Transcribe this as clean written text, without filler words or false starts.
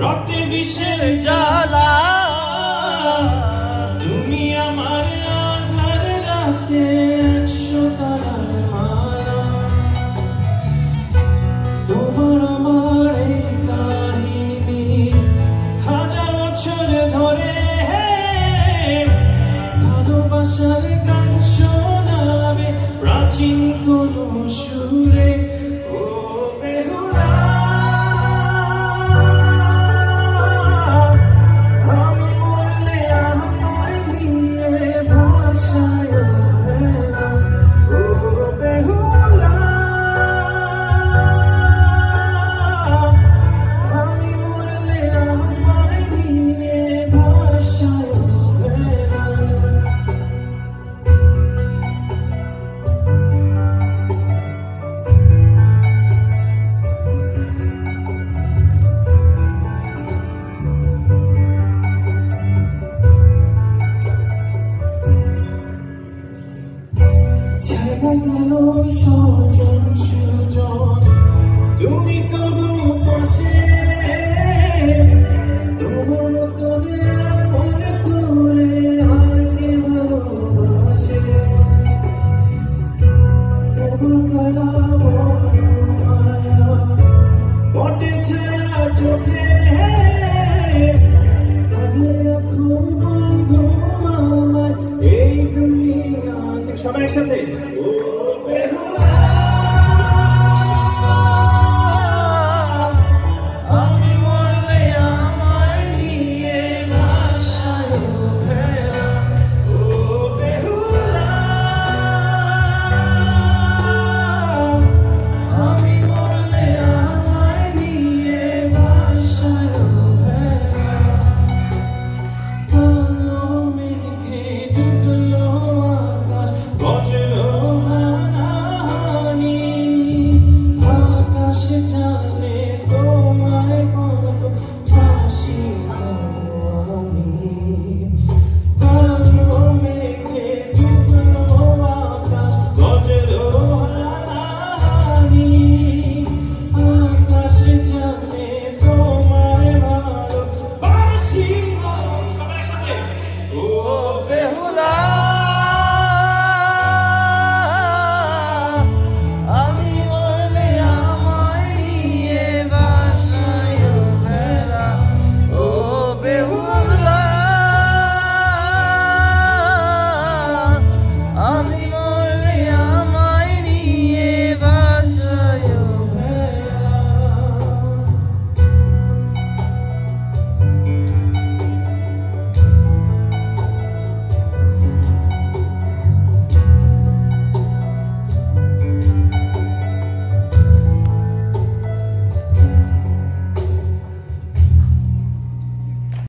রক্তে বিষের জ্বালা তুমি আমার আধার রাতে 100 তারার মালা তোমার আমার এই কাহিনী হাজার বছর ধরে ভালোবাসার গান শোনাবে প্রাচীন কোন সুরে ও বেহুলা আমি মরলে আমায় নিয়ে ভাষায় ভেলা ও বেহুলা আমি মরলে আমায় নিয়ে ভাষায় ভেলা ছেড়ে গেল সজন সুজন তুমি তবু পাশে তোমার মতনে মনে করে আর কে ভালোবাসে তোমার কায়া বড় মায়া বটে ছায়া চোখে থাকলে রাখো বন্ধু আমায় এই দুনিয়া সবাই একসাথে